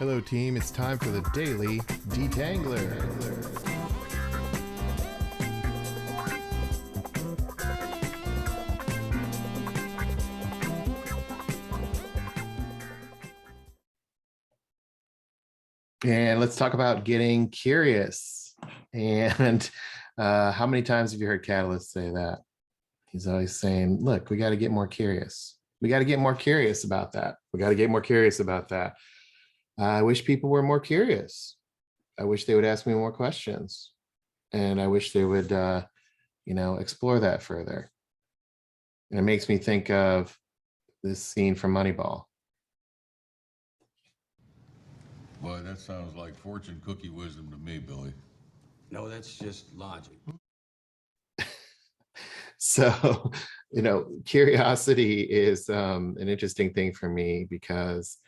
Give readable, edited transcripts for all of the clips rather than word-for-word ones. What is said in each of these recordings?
Hello, team. It's time for the Daily Detangler. And let's talk about getting curious. And how many times have you heard Catalyst say that? He's always saying, look, we got to get more curious. We got to get more curious about that. We got to get more curious about that. I wish people were more curious. I wish they would ask me more questions. And I wish they would, explore that further. And it makes me think of this scene from Moneyball. Boy, that sounds like fortune cookie wisdom to me, Billy. No, that's just logic. So, curiosity is an interesting thing for me because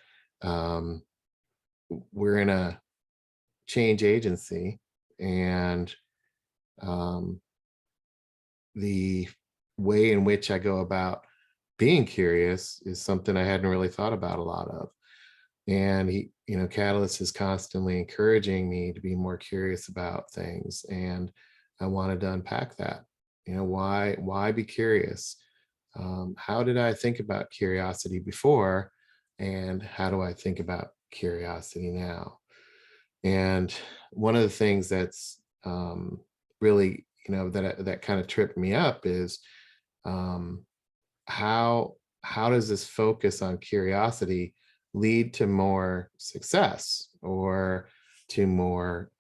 we're in a change agency, and the way in which I go about being curious is something I hadn't really thought about a lot of. And Catalyst is constantly encouraging me to be more curious about things. And I wanted to unpack that. Why be curious? How did I think about curiosity before? And how do I think about curiosity now? And one of the things that's really, that kind of tripped me up is how does this focus on curiosity lead to more success or to more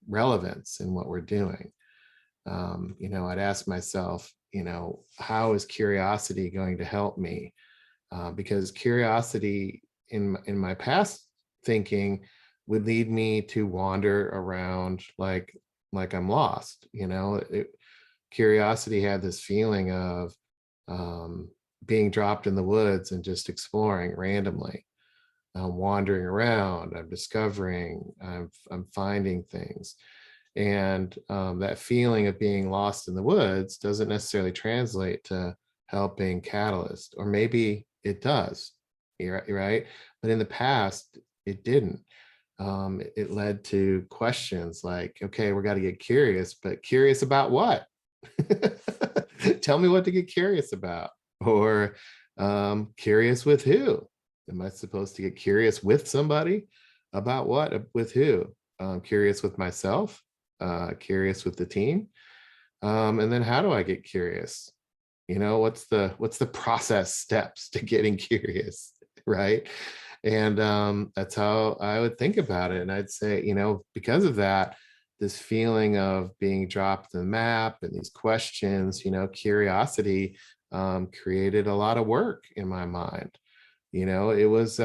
relevance in what we're doing? I'd ask myself, how is curiosity going to help me? Because curiosity in my past thinking would lead me to wander around like I'm lost. Curiosity had this feeling of being dropped in the woods and just exploring randomly. I'm wandering around, I'm discovering, I'm finding things. And that feeling of being lost in the woods doesn't necessarily translate to helping Catalyst, or maybe it does, right? But in the past, it didn't. It led to questions like, okay, we got to get curious, but curious about what? Tell me what to get curious about. Or curious with who? Am I supposed to get curious with somebody? About what? With who? Curious with myself? Curious with the team? And then how do I get curious? What's the process steps to getting curious, right? And that's how I would think about it. And I'd say, because of that, this feeling of being dropped the map and these questions, curiosity created a lot of work in my mind. It was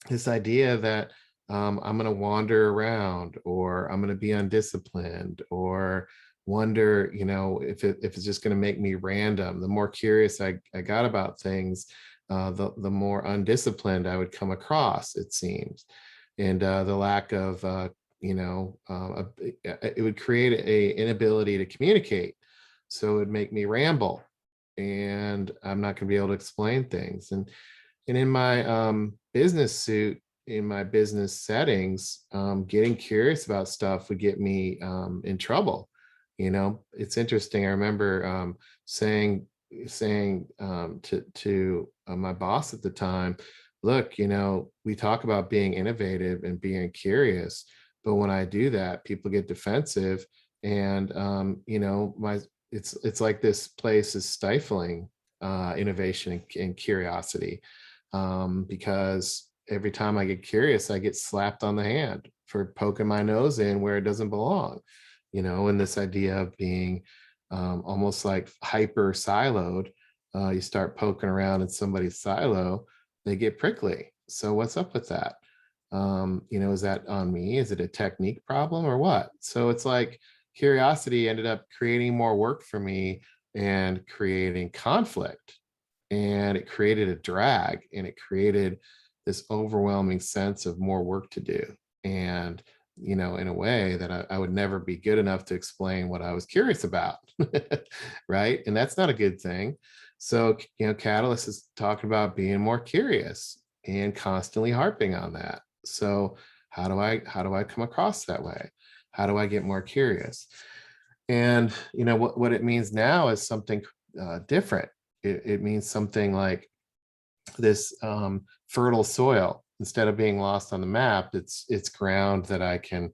this idea that I'm going to wander around, or I'm going to be undisciplined, or wonder, if it's just going to make me random. The more curious I got about things, the more undisciplined I would come across, it seems. And the lack of, it would create a inability to communicate. So it would make me ramble, and I'm not going to be able to explain things. And in my business suit, in my business settings, getting curious about stuff would get me in trouble. It's interesting. I remember saying to my boss at the time, look, we talk about being innovative and being curious, but when I do that, people get defensive, and it's like this place is stifling innovation and curiosity, because every time I get curious, I get slapped on the hand for poking my nose in where it doesn't belong. And this idea of being almost like hyper siloed, you start poking around in somebody's silo, they get prickly. So what's up with that? Is that on me? Is it a technique problem or what? So it's like curiosity ended up creating more work for me and creating conflict, and it created a drag, and it created this overwhelming sense of more work to do. And in a way that I would never be good enough to explain what I was curious about. Right. And that's not a good thing. So, Catalyst is talking about being more curious and constantly harping on that. So how do I come across that way? How do I get more curious? And what it means now is something different. It means something like this fertile soil. Instead of being lost on the map, it's ground that I can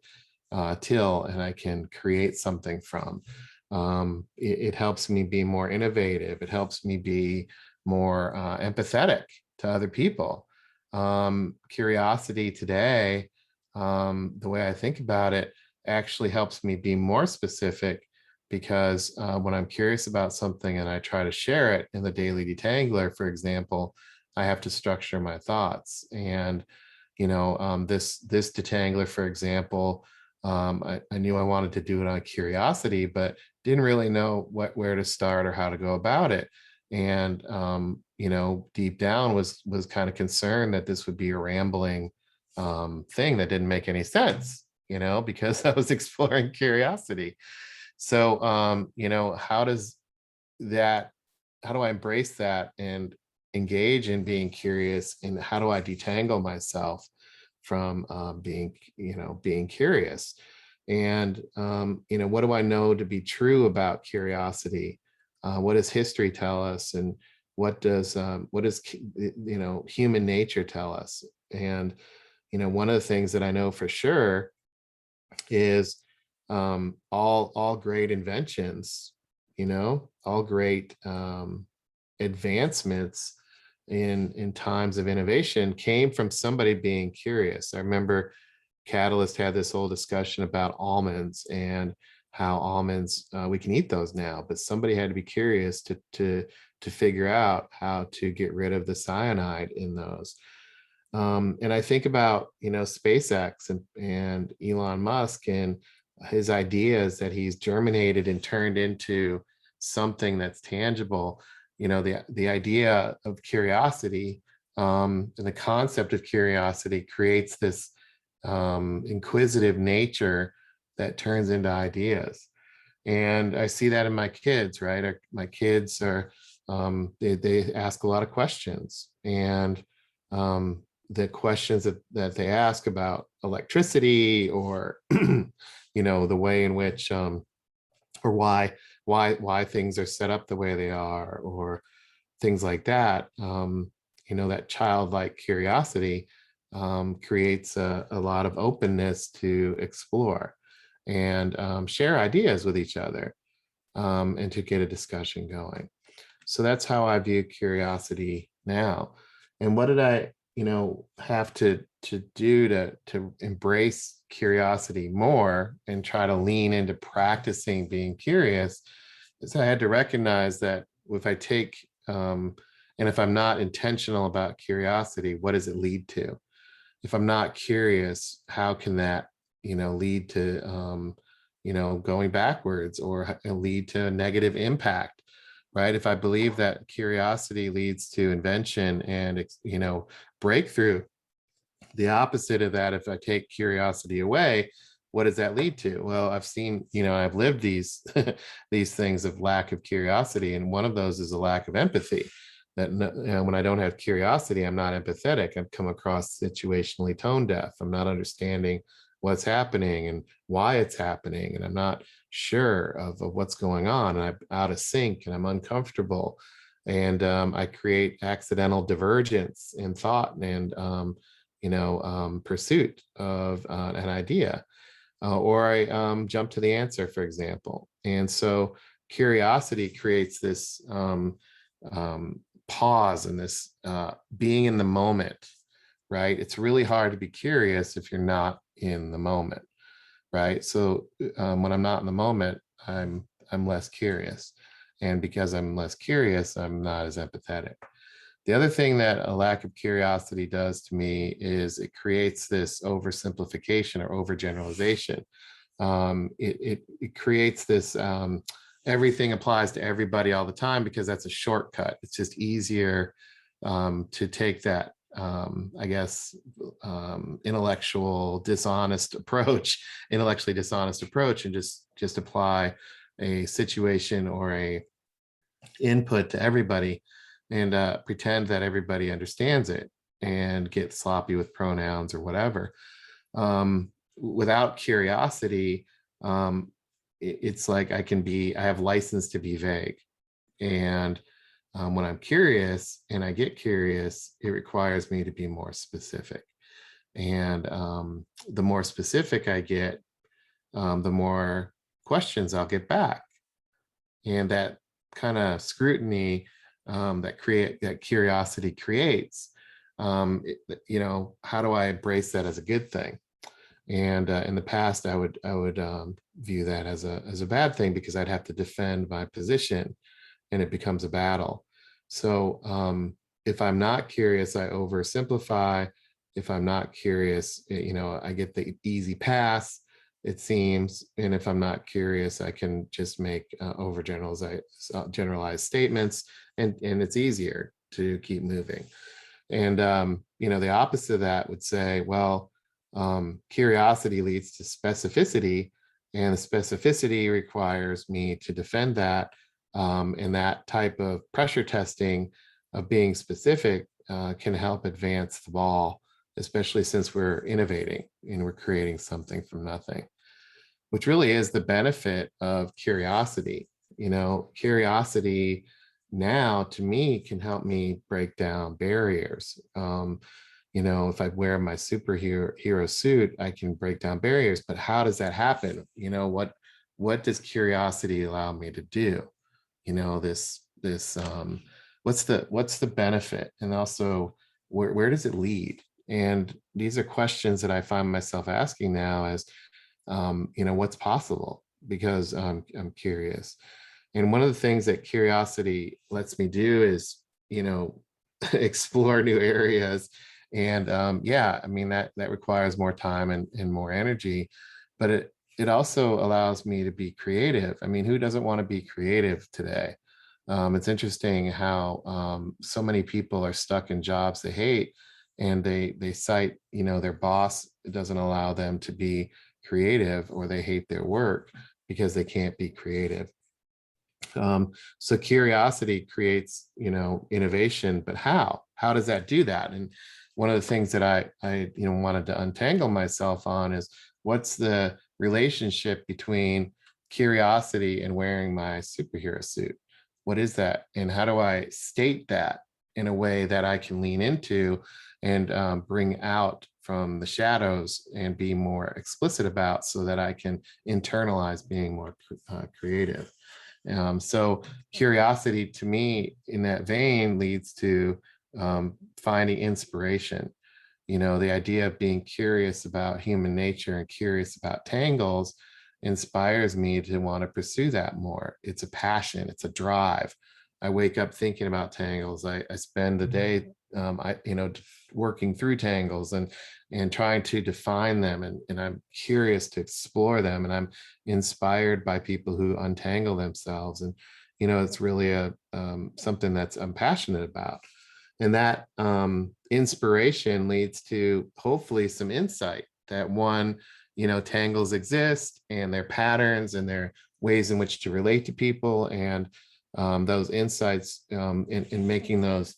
till and I can create something from. It helps me be more innovative. It helps me be more empathetic to other people. Curiosity today, the way I think about it, actually helps me be more specific, because when I'm curious about something and I try to share it in the daily detangler, for example, I have to structure my thoughts. And this detangler, for example, I knew I wanted to do it on curiosity, but didn't really know where to start or how to go about it. And deep down was kind of concerned that this would be a rambling thing that didn't make any sense, because I was exploring curiosity. So that how do I embrace that and engage in being curious, and how do I detangle myself from being curious? And what do I know to be true about curiosity? What does history tell us, and what does human nature tell us? And one of the things that I know for sure is all great inventions, all great advancements in times of innovation came from somebody being curious. I remember Catalyst had this whole discussion about almonds, and how almonds, we can eat those now, but somebody had to be curious to figure out how to get rid of the cyanide in those. And I think about SpaceX and Elon Musk and his ideas that he's germinated and turned into something that's tangible. The idea of curiosity, and the concept of curiosity creates this inquisitive nature that turns into ideas. And I see that in my kids, right? My kids are they ask a lot of questions, and the questions that they ask about electricity, or the way in which or why things are set up the way they are, or things like that. That childlike curiosity creates a lot of openness to explore and share ideas with each other, and to get a discussion going. So that's how I view curiosity now. And what did I have to do to embrace curiosity more and try to lean into practicing being curious, is I had to recognize that if I take and if I'm not intentional about curiosity, what does it lead to? If I'm not curious, how can that lead to going backwards, or lead to a negative impact, right? If I believe that curiosity leads to invention and breakthrough, the opposite of that, if I take curiosity away, what does that lead to? Well, I've seen, I've lived these these things of lack of curiosity, and one of those is a lack of empathy. That when I don't have curiosity, I'm not empathetic. I've come across situationally tone deaf. I'm not understanding what's happening and why it's happening, and I'm not sure of what's going on, and I'm out of sync, and I'm uncomfortable, and I create accidental divergence in thought and pursuit of an idea, or I jump to the answer, for example. And so curiosity creates this pause, and this being in the moment, right? It's really hard to be curious if you're not in the moment, right? So when I'm not in the moment, I'm less curious, and because I'm less curious, I'm not as empathetic. The other thing that a lack of curiosity does to me is it creates this oversimplification or overgeneralization. It creates this everything applies to everybody all the time, because that's a shortcut. It's just easier to take that, I guess, intellectually dishonest approach, and just apply a situation or a input to everybody, and pretend that everybody understands it. and get sloppy with pronouns or whatever. Without curiosity, it's like I have license to be vague. And when I'm curious and I get curious, it requires me to be more specific. And the more specific I get, the more questions I'll get back. And that kind of scrutiny that curiosity creates, how do I embrace that as a good thing? And in the past, I would view that as a bad thing because I'd have to defend my position, and it becomes a battle. So if I'm not curious, I oversimplify. If I'm not curious, I get the easy pass, it seems. And if I'm not curious, I can just make generalized statements, and it's easier to keep moving. And the opposite of that would say, well, curiosity leads to specificity, and the specificity requires me to defend that. And that type of pressure testing of being specific can help advance the ball, especially since we're innovating and we're creating something from nothing, which really is the benefit of curiosity. Curiosity now to me can help me break down barriers. If I wear my superhero suit, I can break down barriers. But how does that happen? What does curiosity allow me to do? This what's the benefit, and also where does it lead? And these are questions that I find myself asking now as what's possible, because I'm curious. And one of the things that curiosity lets me do is explore new areas. And that requires more time and more energy, but it also allows me to be creative. I mean, who doesn't want to be creative today? It's interesting how so many people are stuck in jobs they hate, and they cite their boss doesn't allow them to be creative, or they hate their work because they can't be creative. So curiosity creates innovation, but how does that do that? And one of the things that I wanted to untangle myself on is, what's the relationship between curiosity and wearing my superhero suit? What is that, and how do I state that in a way that I can lean into and bring out from the shadows and be more explicit about, so that I can internalize being more creative? So curiosity to me in that vein leads to finding inspiration. The idea of being curious about human nature and curious about tangles inspires me to want to pursue that more. It's a passion, it's a drive. I wake up thinking about tangles. I spend the day working through tangles and trying to define them, and I'm curious to explore them, and I'm inspired by people who untangle themselves. And it's really a something that's I'm passionate about. And that inspiration leads to hopefully some insight that tangles exist, and their patterns, and their ways in which to relate to people. And those insights in making those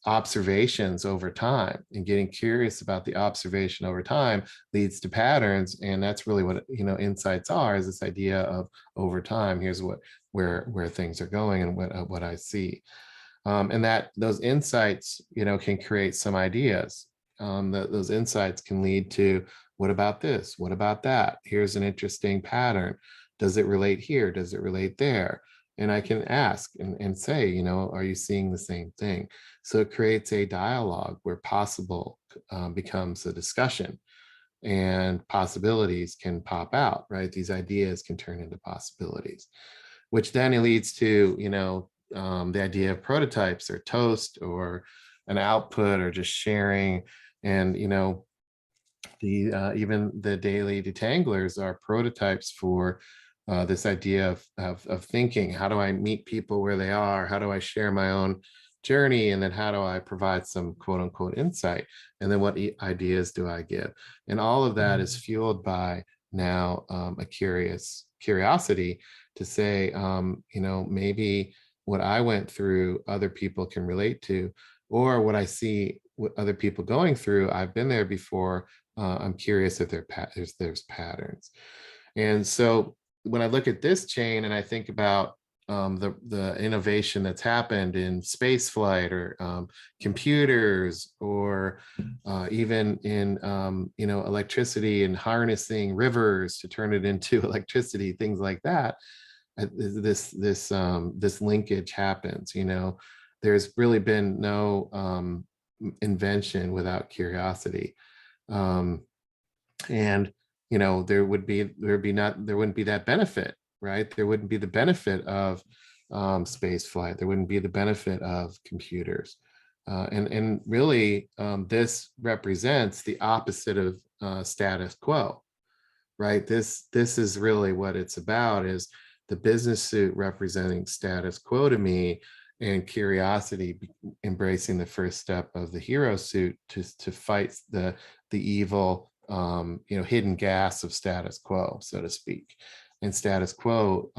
observations over time, and getting curious about the observation over time, leads to patterns. And that's really what insights are, is this idea of over time, here's where things are going, and what I see. And that those insights can create some ideas. Those insights can lead to, what about this, what about that, here's an interesting pattern, does it relate here, does it relate there? And I can ask and say, are you seeing the same thing? So it creates a dialogue where possible becomes a discussion, and possibilities can pop out, right? These ideas can turn into possibilities, which then it leads to, the idea of prototypes, or toast, or an output, or just sharing. And, even the daily detanglers are prototypes for this idea of thinking. How do I meet people where they are? How do I share my own journey? And then how do I provide some quote unquote insight? And then what ideas do I give? And all of that is fueled by now a curiosity to say, maybe what I went through, other people can relate to, or what I see what other people going through. I've been there before. I'm curious if there's patterns. And so when I look at this chain and I think about the innovation that's happened in space flight or computers, or even in electricity and harnessing rivers to turn it into electricity, things like that, this linkage happens. There's really been no invention without curiosity. Um, and there wouldn't be that benefit, right? There wouldn't be the benefit of space flight. There wouldn't be the benefit of computers. And really, this represents the opposite of status quo, right? This is really what it's about, is the business suit representing status quo to me, and curiosity embracing the first step of the hero suit to fight the evil hidden gas of status quo, so to speak. And status quo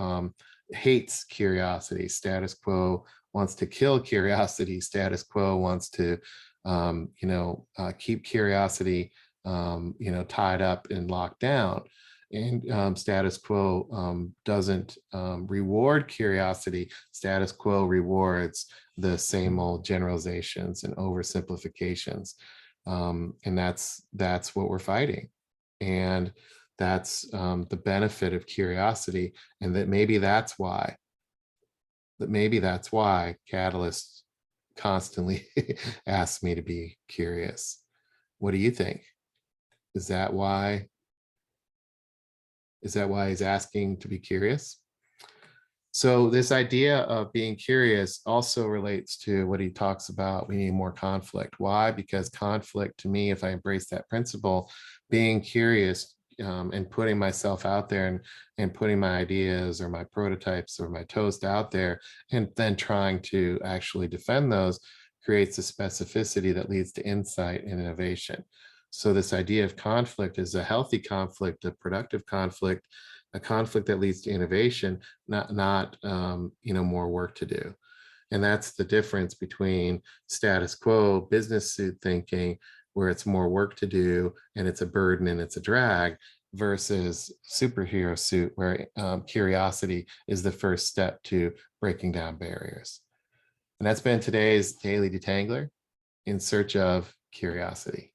hates curiosity. Status quo wants to kill curiosity. Status quo wants to keep curiosity tied up and locked down. And status quo doesn't reward curiosity. Status quo rewards the same old generalizations and oversimplifications. And that's what we're fighting. And that's the benefit of curiosity. And that maybe that's why Catalyst constantly asks me to be curious. What do you think? Is that why he's asking to be curious? So this idea of being curious also relates to what he talks about. We need more conflict. Why? Because conflict, to me, if I embrace that principle, being curious and putting myself out there and putting my ideas or my prototypes or my toast out there, and then trying to actually defend those, creates a specificity that leads to insight and innovation. So this idea of conflict is a healthy conflict, a productive conflict, a conflict that leads to innovation, not more work to do. And that's the difference between status quo business suit thinking, where it's more work to do and it's a burden and it's a drag, versus superhero suit, where curiosity is the first step to breaking down barriers. And that's been today's Daily Detangler, in search of curiosity.